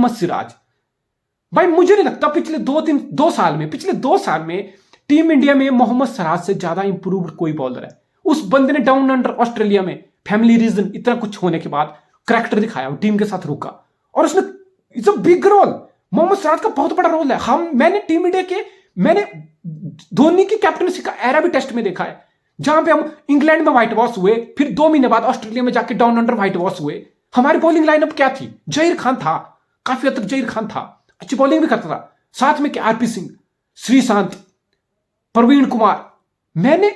मोहम्मद सिराज। भाई मुझे नहीं लगता पिछले पिछले 2 साल में टीम इंडिया में मोहम्मद सिराज से ज्यादा इंप्रूव्ड कोई बॉलर है। उस बंदे ने डाउन अंडर ऑस्ट्रेलिया में फैमिली रीजन इतना कुछ होने के बाद करैक्टर दिखाया, टीम के साथ रुका और उसने it's a big role. Mohammed Siraj का बहुत बड़ा रोल है। मैंने टीम इंडिया के धोनी की कैप्टनसी का एरा भी टेस्ट में देखा है, जहां पे हम इंग्लैंड में व्हाइट वॉश हुए, फिर 2 महीने बाद ऑस्ट्रेलिया में जाके डाउन अंडर व्हाइट वॉश हुए। हमारी बॉलिंग लाइनअप क्या थी? जहीर खान था, काफी हद तक जहीर खान था, अच्छी बॉलिंग भी करता था। साथ में आरपी सिंह, श्रीशांत, प्रवीण कुमार, मैंने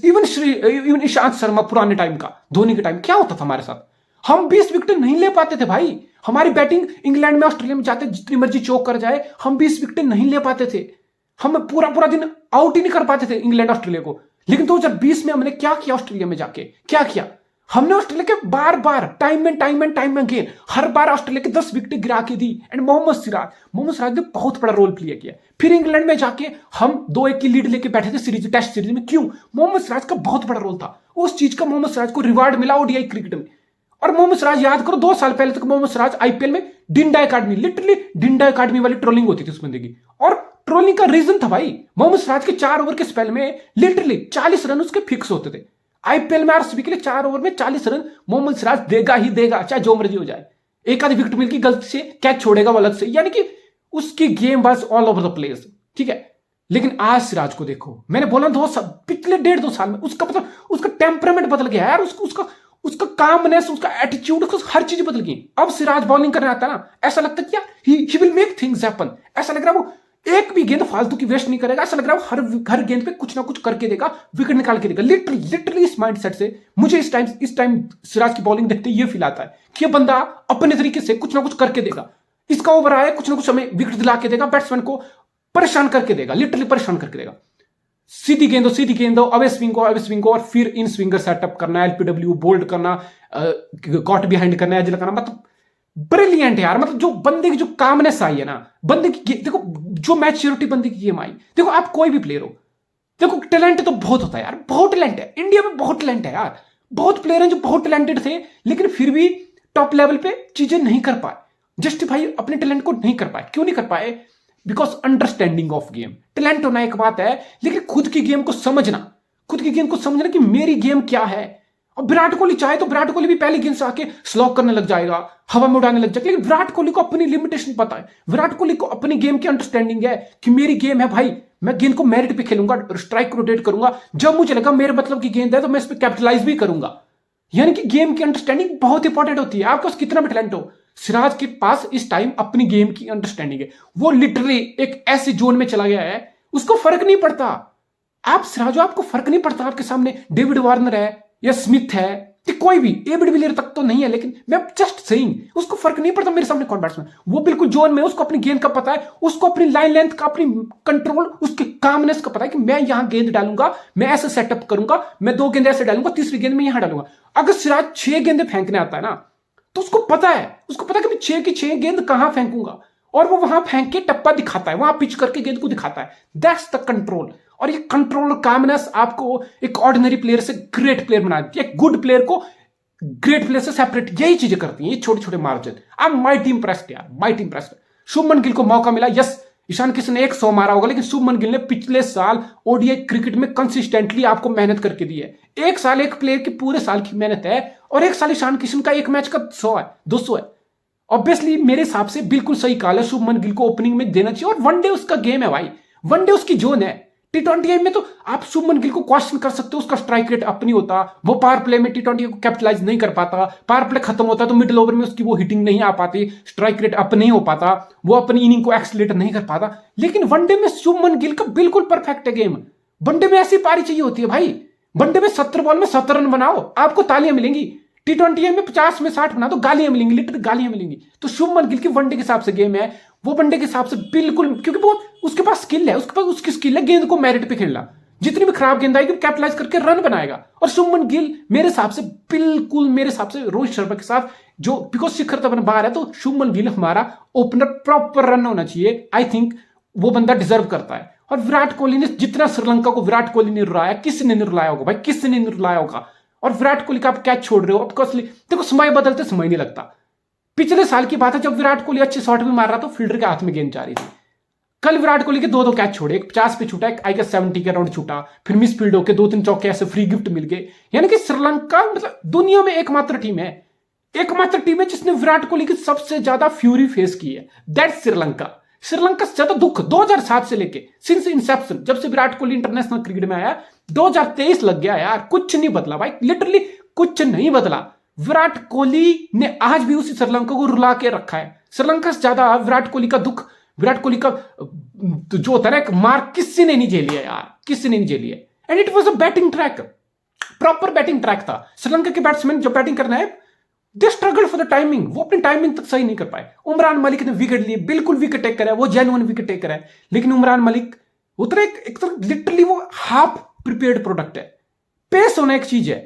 इवन ईशांत शर्मा पुराने टाइम का, धोनी के टाइम क्या होता था हमारे साथ? हम 20 विकेट नहीं ले पाते थे भाई। हमारी बैटिंग इंग्लैंड में ऑस्ट्रेलिया में जाते जितनी मर्जी चौक कर जाए, हम 20 विकेट नहीं ले पाते थे। हम पूरा दिन आउट ही नहीं कर पाते थे इंग्लैंड ऑस्ट्रेलिया को। लेकिन 2020 में हमने क्या किया? ऑस्ट्रेलिया में जाके क्या किया? हमने ऑस्ट्रेलिया के बार टाइम में अगेन हर बार ऑस्ट्रेलिया के 10 विकेट गिरा के दी। एंड मोहम्मद सिराज ने बहुत बड़ा रोल प्ले किया। फिर इंग्लैंड में जाके हम 2-1 की लीड लेके बैठे थे टेस्ट सीरीज में। क्यों? मोहम्मद सिराज का बहुत बड़ा रोल था। उस चीज का मोहम्मद सिराज को रिवार्ड मिला ओडीआई क्रिकेट में। और मोहम्मद सिराज, याद करो 2 साल पहले तक मोहम्मद सिराज आईपीएल में डिंडा अकादमी, लिटरली डिंडा अकादमी वाली ट्रोलिंग होती थी उस बंदे की। और ट्रोलिंग का रीजन था भाई, मोहम्मद सिराज के 4 ओवर के स्पेल में लिटरली 40 रन उसके फिक्स होते थे। आईपीएल में आरसीबी के लिए 4 ओवर में 40 रन मोहम्मद सिराज देगा ही देगा, चाहे जो मर्जी हो जाए। एक आधी विकेट मिल की गलती से कैच छोड़ेगा वो अलग से, यानी कि उसकी game was all over the place, ठीक है। लेकिन आज सिराज को देखो, मैंने बोला पिछले 1.5-2 साल में उसका टेम्परामेंट बदल गया यार। उसका कामनेस, उसका एटीट्यूड, हर चीज बदल गई। अब सिराज बॉलिंग करने आता है ना, ऐसा लगता है कि he will make things happen. ऐसा लग रहा है वो एक भी गेंद फालतू की वेस्ट नहीं करेगा। ऐसा लग रहा है वो हर गेंद पे कुछ ना कुछ करके देगा, विकेट निकाल के देगा। लिटरली इस माइंडसेट से मुझे इस टाइम सिराज की बॉलिंग देखते ये फील आता है कि ये बंदा अपने तरीके से कुछ ना कुछ करके देगा। इसका ओवर आया, कुछ ना कुछ हमें विकेट दिला के देगा, बैट्समैन को परेशान करके देगा, लिटरली परेशान करके देगा। सीधी गेंद दो, अवे स्विंग को और फिर इन स्विंगर सेटअप करना, एलपीडब्ल्यू बोल्ड करना, कॉट बिहाइंड करना, एज लगाना। मतलब ब्रिलियंट यार। मतलब जो बंदे की जो कामनेस आई है ना, बंदे की देखो जो मैच्योरिटी बंदे की गेम आई। देखो आप कोई भी प्लेयर हो, देखो टैलेंट तो बहुत होता है यार, बहुत टैलेंट है इंडिया में, बहुत टैलेंट है यार। बहुत प्लेयर हैं जो बहुत टैलेंटेड थे लेकिन फिर भी टॉप लेवल पे चीजें नहीं कर पाए, जस्टिफाई अपने टैलेंट को नहीं कर पाए। क्यों नहीं कर पाए? Because understanding of game. Talent होना एक बात है, लेकिन खुद की गेम को समझना कि मेरी गेम क्या है। और विराट कोहली चाहे तो विराट कोहली भी पहली गेंद से आके स्लॉक करने लग जाएगा, हवा में उड़ाने लग जाएगा। लेकिन विराट कोहली को अपनी लिमिटेशन पता है, विराट कोहली को अपनी गेम की अंडरस्टैंडिंग है कि मेरी गेम है भाई, मैं गेंद को मेरिट पे खेलूंगा, स्ट्राइक को रोटेट करूंगा, जब मुझे लगा मेरे मतलब की गेंद है तो मैं इस पर कैपिटलाइज भी करूंगा। यानी कि गेम की अंडरस्टैंडिंग बहुत इंपॉर्टेंट होती है। आपके पास कितना भी टैलेंट हो, सिराज के पास इस टाइम अपनी गेम की अंडरस्टैंडिंग है। वो लिटरली एक ऐसे जोन में चला गया है, उसको फर्क नहीं पड़ता। आप सिराज हो, आपको फर्क नहीं पड़ता आपके सामने डेविड वार्नर है या स्मिथ है, कोई भी एबिड विलियर तक तो नहीं है, लेकिन मैं जस्ट सेइंग, उसको फर्क नहीं पड़ता मेरे सामने कौन बैट्समैन। वो बिल्कुल जोन में, उसको अपनी गेंद का पता है, उसको अपनी लाइन लेंथ का, अपनी कंट्रोल, उसके कामनेस का पता है कि मैं यहां गेंद डालूंगा, मैं ऐसे सेटअप करूंगा, मैं 2 गेंद ऐसे डालूंगा, तीसरी गेंद में यहां डालूंगा। अगर सिराज 6 गेंदें फेंकने आता है ना, तो उसको पता है कि मैं 6 की 6 गेंद कहां फेंकूंगा, और वो वहां फेंक के टप्पा दिखाता है, वहां पिच करके गेंद को दिखाता है। That's the control. और ये कंट्रोल कामनेस आपको एक ऑर्डिनरी प्लेयर से ग्रेट प्लेयर बना देती है, एक गुड प्लेयर को ग्रेट प्लेयर से सेपरेट यही चीजें करती हैं, ये छोटे छोटे margin. I am mighty impressed यार, माइटी इंप्रेस्ड। शुभमन गिल को मौका मिला, यस ईशान किशन ने 100 मारा होगा, लेकिन शुभमन गिल ने पिछले साल ओडीआई क्रिकेट में कंसिस्टेंटली आपको मेहनत करके दी है। एक साल एक प्लेयर की पूरे साल की मेहनत है, और एक साल ईशान किशन का एक मैच का 100 है, 200 है। ऑब्वियसली मेरे हिसाब से बिल्कुल सही कॉल है, शुभमन गिल को ओपनिंग में देना चाहिए। और वनडे उसका गेम है भाई, वनडे उसकी जोन है। T20 में तो आप शुभमन गिल को क्वेश्चन कर सकते हो, उसका स्ट्राइक रेट अप नहीं होता, वो पावर प्ले में T20 को कैपिटलाइज नहीं कर पाता, पावर प्ले खत्म होता है तो मिडिल ओवर में उसकी वो हिटिंग नहीं आ पाती, स्ट्राइक रेट अप नहीं हो पाता, वो अपनी इनिंग को एक्सलेट नहीं कर पाता। लेकिन वनडे में शुभमन गिल का बिल्कुल परफेक्ट है गेम। वनडे में ऐसी पारी चाहिए होती है भाई, वनडे में 70 बॉल में 70 रन बनाओ, आपको तालियां मिलेंगी। T20 में 50 में 60 बना तो गालियां मिलेंगी, लिटरली गालियां मिलेंगी। तो शुभमन गिल की वनडे के हिसाब से गेम है, वो वनडे के हिसाब से बिल्कुल, क्योंकि वो उसके पास स्किल है, उसके पास उसकी स्किल है गेंद को मेरिट पे खेलना। जितनी भी खराब गेंद आएगी कैपिटलाइज करके रन बनाएगा। और शुभमन गिल मेरे हिसाब से बिल्कुल, मेरे हिसाब से रोहित शर्मा के साथ जो, बिकॉज शिखर धवन बाहर है, तो शुभमन गिल हमारा ओपनर प्रॉपर रन होना चाहिए। आई थिंक वो बंदा डिजर्व करता है। और विराट कोहली ने जितना श्रीलंका को विराट कोहली ने रुलाया, किसने नहीं रुलाया होगा भाई, किसने नहीं रुलाया होगा। और विराट कोहली का आप कैच छोड़ रहे हो, ऑफकोर्सली देखो समय बदलते समय नहीं लगता, पिछले साल की बात है जब विराट कोहली अच्छे शॉट भी मार रहा था, फील्डर के हाथ में गेंद जा रही थी। कल विराट कोहली के दो दो कैच छोड़े, एक 50 पे छूटा, एक आई गेस 70 के राउंड छूटा, फिर मिस फील्ड होके 2-3 चौके ऐसे फ्री गिफ्ट मिल गए। यानी कि श्रीलंका मतलब दुनिया में एकमात्र टीम है जिसने विराट कोहली की सबसे ज्यादा फ्यूरी फेस की है, दैट्स श्रीलंका। श्रीलंका से ज्यादा दुख 2007 से लेके सिंस इंसेप्शन, जब से विराट कोहली इंटरनेशनल क्रिकेट में आया 2023 लग गया यार, कुछ नहीं बदला भाई, लिटरली कुछ नहीं बदला। विराट कोहली ने आज भी उसी श्रीलंका को रुला के रखा है। श्रीलंका से ज्यादा विराट कोहली का दुख, विराट कोहली का जो होता है ना मार, किसी ने नहीं झेली है यार, किसी ने नहीं झेली है। And it was a batting track, proper batting track था। श्रीलंका के बैट्समैन जब बैटिंग करना है they struggle for the timing, वो अपनी टाइमिंग तक सही नहीं कर पाए। उमरान मलिक ने विकेट लिए, बिल्कुल विकेट टेकर है, वो जेन्युइन विकेट टेकर है, लेकिन उमरान मलिक उतरे एक तरह लिटरली वो हाफ प्रिपेयर्ड प्रोडक्ट है। पेस होना एक चीज है,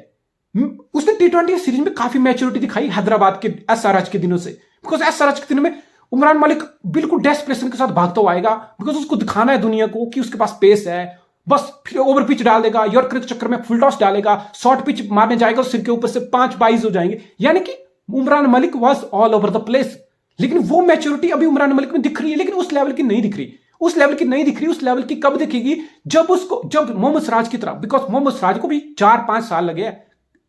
उसने टी20 सीरीज में काफी मैच्योरिटी दिखाई हैदराबाद के एसआरएच के दिनों से, बिकॉज एसआरएच के दिनों में उमरान मलिक बिल्कुल डेस्परेशन के साथ भागता हुआ आएगा, बिकॉज उसको दिखाना है दुनिया को कि उसके पास पेस है। बस फिर ओवर पिच डाल देगा, यॉर्कर के चक्कर में फुल टॉस डालेगा, शॉर्ट पिच मारने जाएगा और सिर के ऊपर से 5 बाइज हो जाएंगे। यानी कि Umran Malik was all over the place, लेकिन वो मैच्योरिटी अभी उमरान मलिक में दिख रही है, लेकिन उस लेवल की नहीं दिख रही, उस लेवल की कब दिखेगी, जब मोहम्मद सिराज की तरह, बिकॉज मोहम्मद सिराज को भी 4-5 साल लगे हैं,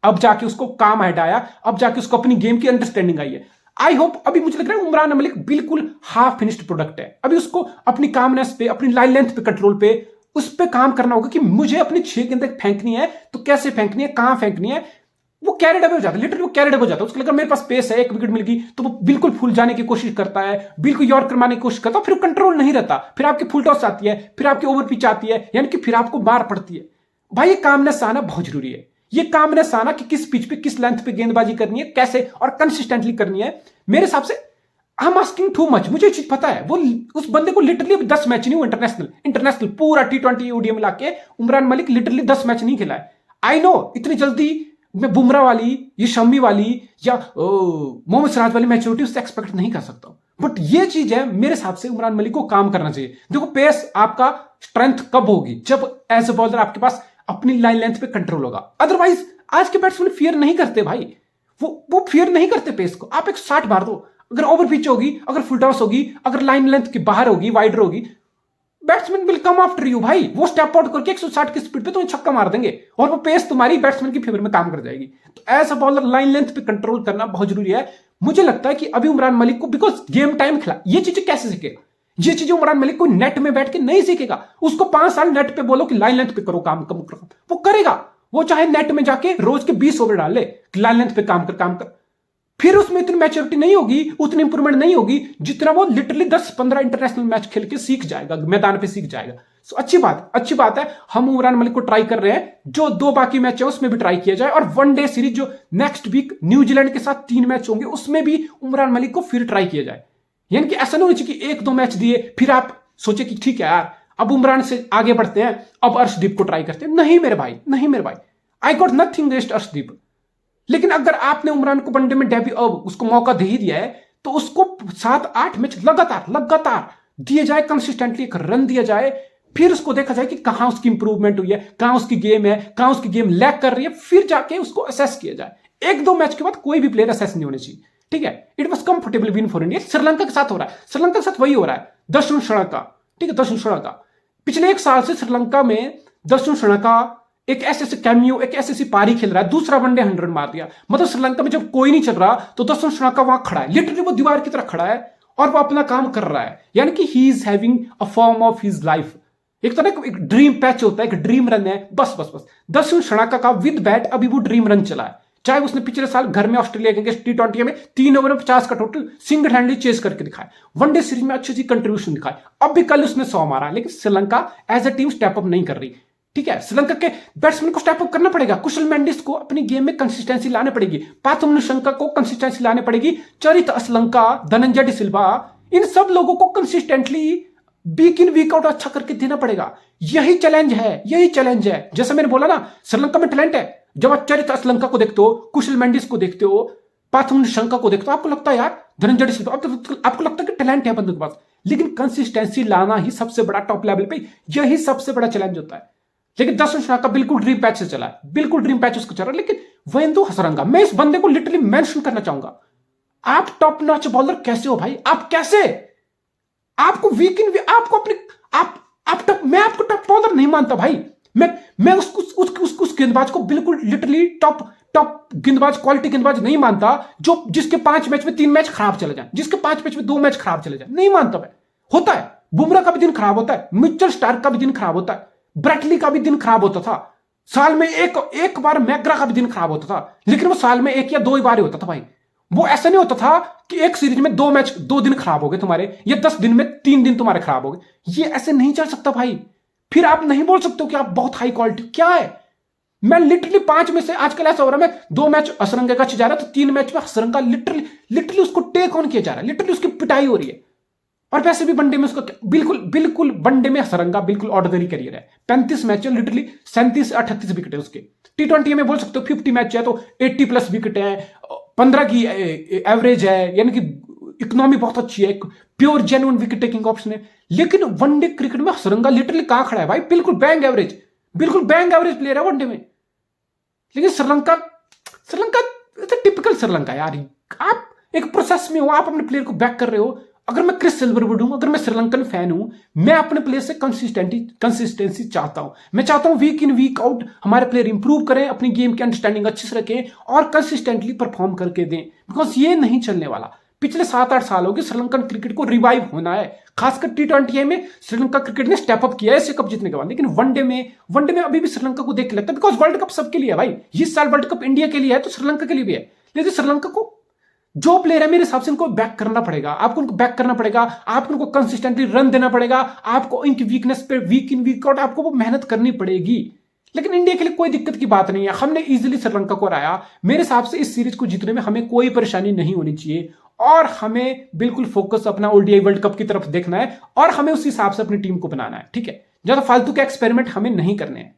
अब जाके उसको काम हेड आया, अब जाके उसको अपनी गेम की अंडरस्टैंडिंग आई है। आई होप, अभी मुझे लग रहा है उमरान मलिक बिल्कुल हाफ फिनिश्ड प्रोडक्ट है। अभी उसको अपनी कामनेस पे, अपनी लाइन लेंथ पे, कंट्रोल पे, उस पे काम करना होगा कि मुझे अपनी 6 गेंदें फेंकनी है तो कैसे फेंकनी है, कहां फेंकनी है। वो कैरेड अवे हो जाता है, लिटरली वो कैरेड अवे हो जाता है। उसको लगा मेरे पास पेस है, एक विकेट मिल गई, तो वो बिल्कुल फुल जाने की कोशिश करता है, बिल्कुल यॉर्कर मारने की कोशिश करता है, फिर कंट्रोल नहीं रहता, फिर आपकी फुल टॉस आती है, फिर आपकी ओवर पिच आती है, यानी कि फिर आपको मार पड़ती है। भाई ये कामनेस आना बहुत जरूरी है, ये कामनेस आना कि किस पिच पे, किस लेंथ पे गेंदबाजी करनी है, कैसे और कंसिस्टेंटली करनी है। मेरे हिसाब से I am asking too much, मुझे चीज पता है। वो उस बंदे को लिटरली 10 मैच नहीं हुआ इंटरनेशनल पूरा टी20 ओडीएम मिला के उमरान मलिक लिटरली 10 मैच नहीं खेला है। आई नो इतनी जल्दी मैं बुमराह वाली, ये शम्मी वाली या मोहम्मद सिराज वाली मैच्योरिटी उससे एक्सपेक्ट नहीं कर सकता, बट ये चीज है मेरे हिसाब से उमरान मलिक को काम करना चाहिए। देखो पेस आपका स्ट्रेंथ कब होगी, जब एज ए बॉलर आपके पास अपनी लाइन लेंथ पे कंट्रोल होगा। अदरवाइज आज के बैट्समैन फियर नहीं करते भाई, वो फियर नहीं करते पेस को। आप एक 60 मार दो, अगर ओवर पिच होगी, अगर फुल टॉस होगी, अगर लाइन लेंथ के बाहर होगी, वाइडर होगी, batsman will come after you भाई। वो स्टेप आउट करके 160 की स्पीड पे तुम्हें छक्का मार देंगे और वो पेस तुम्हारी बैट्समैन की फेवर में काम कर जाएगी। तो ऐसा बॉलर लाइन लेंथ पे कंट्रोल करना बहुत जरूरी है। मुझे लगता है कि अभी उमरान मलिक को, बिकॉज गेम टाइम खिला, ये चीजें कैसे सीखेगा, ये चीजें उमरान मलिक को नेट में बैठ के नहीं सीखेगा। उसको 5 साल नेट पे बोलो कि लाइन लेंथ पे करो काम, वो करेगा। वो चाहे नेट में जाके रोज के 20 ओवर डाल ले, लाइन लेंथ पे काम कर, फिर उसमें इतनी मैच्योरिटी नहीं होगी, उतनी इंप्रूवमेंट नहीं होगी जितना वो लिटरली 10-15 इंटरनेशनल मैच खेल के सीख जाएगा, मैदान पे सीख जाएगा। सो अच्छी बात है। हम उमरान मलिक को ट्राई कर रहे हैं, जो 2 बाकी मैच है उसमें भी ट्राई किया जाए, और वनडे सीरीज जो नेक्स्ट वीक न्यूजीलैंड के साथ 3 मैच होंगे उसमें भी उमरान मलिक को फिर ट्राई किया जाए। यानी कि ऐसा नहीं होना चाहिए कि 1-2 मैच दिए फिर आप सोचे कि ठीक है यार अब उमरान से आगे बढ़ते हैं, अब अर्शदीप को ट्राई करते हैं। नहीं मेरे भाई, I got nothing against Arshdeep, लेकिन अगर आपने उमरान को वनडे में डेब्यू उसको मौका दे ही दिया है तो उसको 7-8 मैच लगातार दिए जाए, कंसिस्टेंटली एक रन दिया जाए, फिर उसको देखा जाए कि कहां उसकी इंप्रूवमेंट हुई है, कहां उसकी गेम है, कहां उसकी गेम लैग कर रही है, फिर जाके उसको असेस किया जाए। 1-2 मैच के बाद कोई भी प्लेयर असेस नहीं होने चाहिए, ठीक है। It was comfortable win for India. Sri Lanka के साथ हो रहा है, श्रीलंका के साथ वही हो रहा है, दर्शन श्रीलंका, ठीक है, दर्शन श्रीलंका। पिछले 1 साल से श्रीलंका में दर्शन श्रीलंका एक ऐसे कैमियो, एक ऐसी पारी खेल रहा है, दूसरा वनडे 100 मार दिया। मतलब श्रीलंका में जब कोई नहीं चल रहा तो दर्शन श्रीलंका वहां खड़ा है, लिटरली वो दीवार की तरह खड़ा है और वो अपना काम कर रहा है। यानी कि he is having a form of his life, एक तरह का एक ड्रीम पैच होता है, एक ड्रीम रन है, बस दर्शन श्रीलंका का विद बैट अभी वो ड्रीम रन चला है। चाहे उसने पिछले साल घर में ऑस्ट्रेलिया के अगेंस्ट टी20 में 3 ओवर में 50 का टोटल सिंगल हैंडली चेस करके दिखाया, वनडे सीरीज में अच्छी कंट्रीब्यूशन दिखाई, अब भी कल उसने 100 मारा, लेकिन Sri Lanka as a team step up नहीं कर रही, ठीक है। श्रीलंका के बैट्समैन को स्टेप अप करना पड़ेगा, कुशल मेंडिस को अपनी गेम में कंसिस्टेंसी लाने पड़ेगी, पाथुम निशंका को कंसिस्टेंसी लाने पड़ेगी, चरित असलंका, धनंजय डी सिल्वा, इन सब लोगों को कंसिस्टेंटली वीक इन वीक आउट अच्छा करके देना पड़ेगा। यही चैलेंज है। जैसे मैंने बोला ना, श्रीलंका में टैलेंट है। जब आप चरित असलंका को देखते हो, कुशल मेंडिस को देखते हो, पाथुम निशंका को देखते हो, आपको लगता है यार धनंजय डी सिल्वा, आपको लगता है कि टैलेंट है बंदे के पास, लेकिन कंसिस्टेंसी लाना ही सबसे बड़ा, टॉप लेवल पे यही सबसे बड़ा चैलेंज होता है। लेकिन दर्शन श्रीलंका बिल्कुल ड्रीम पैच से चला है, बिल्कुल ड्रीम पैच उसको चल रहा है। लेकिन वेंदु हसरंगा, मैं इस बंदे को लिटरली मेंशन करना चाहूंगा। आप टॉप नॉच बॉलर कैसे हो भाई? आप कैसे? आपको वीक इन आपको अपने आप टॉप, मैं आपको टॉप बॉलर नहीं मानता भाई। मैं उस गेंदबाज को बिल्कुल लिटरली टॉप टॉप गेंदबाज, क्वालिटी गेंदबाज नहीं मानता जो जिसके 5 मैच में 3 मैच खराब चले जाए, जिसके 5 मैच में 2 मैच खराब चले जाए, नहीं मानता मैं। होता है, बुमराह का भी दिन खराब होता है, मिचेल स्टार्क का भी दिन खराब होता है, ब्रेटली का भी दिन खराब होता था, साल में एक बार मैग्रा का भी दिन खराब होता था, लेकिन वो साल में 1 या 2 ही बार ही होता था भाई। वो ऐसा नहीं होता था कि एक सीरीज में 2 मैच 2 दिन खराब हो गए तुम्हारे, या 10 दिन में 3 दिन तुम्हारे खराब हो गए। ये ऐसे नहीं चल सकता भाई। फिर आप नहीं बोल सकते हो कि आप बहुत हाई क्वालिटी, क्या है? मैं लिटरली 5 में से आजकल ऐसा हो रहा है, मैं 2 मैच हसरंगा का जा रहा है तो 3 मैच में हसरंगा लिटरली उसको टेक ऑन किया जा रहा है, लिटरली उसकी पिटाई हो रही है। और वैसे भी वनडे में उसका बिल्कुल वनडे में हसरंगा बिल्कुल ऑर्डिनरी करियर है। 35 मैच है, लिटरली 37 38 विकेट है उसके। T20 में बोल सकते हो 50 मैच है तो 80 प्लस विकेट है, 15 की एवरेज है, यानी कि इकोनॉमी बहुत अच्छी है, pure genuine wicket taking option है। लेकिन वनडे क्रिकेट में हसरंगा लिटरली कहां खड़ा है भाई? बिल्कुल बैंग एवरेज प्लेयर है वनडे में। लेकिन श्रीलंका टिपिकल श्रीलंका यार। आप एक प्रोसेस में हो, आप अपने प्लेयर को बैक कर रहे हो। अगर मैं क्रिस सिल्वरवुड हूं, अगर मैं श्रीलंकन फैन हूं, मैं अपने प्लेयर से कंसिस्टेंसी चाहता हूं। मैं चाहता हूं वीक इन वीक आउट हमारे प्लेयर इंप्रूव करें, अपनी गेम की अंडरस्टैंडिंग अच्छे से रखें और कंसिस्टेंटली परफॉर्म करके दें, बिकॉज ये नहीं चलने वाला। पिछले 7-8 सालों के श्रीलंकन क्रिकेट को रिवाइव होना है, खासकर T20 में श्रीलंका क्रिकेट ने स्टेप अप किया है एशिया कप जीतने के बाद। लेकिन वनडे में अभी भी श्रीलंका को देख के लगता है, बिकॉज वर्ल्ड कप सबके लिए है भाई। इस साल वर्ल्ड कप इंडिया के लिए है तो श्रीलंका के लिए भी है। लेकिन श्रीलंका को जो प्लेयर है, मेरे हिसाब से उनको बैक करना पड़ेगा। आपको उनको बैक करना पड़ेगा, आपको उनको कंसिस्टेंटली रन देना पड़ेगा, आपको इनकी वीकनेस पे वीक इन वीक आउट आपको वो मेहनत करनी पड़ेगी। लेकिन इंडिया के लिए कोई दिक्कत की बात नहीं है, हमने इजीली श्रीलंका को हराया। मेरे हिसाब से इस सीरीज को जीतने में हमें कोई परेशानी नहीं होनी चाहिए और हमें बिल्कुल फोकस अपना ODI वर्ल्ड कप की तरफ देखना है और हमें उस हिसाब से अपनी टीम को बनाना है, ठीक है? ज्यादा फालतू के एक्सपेरिमेंट हमें नहीं करने हैं।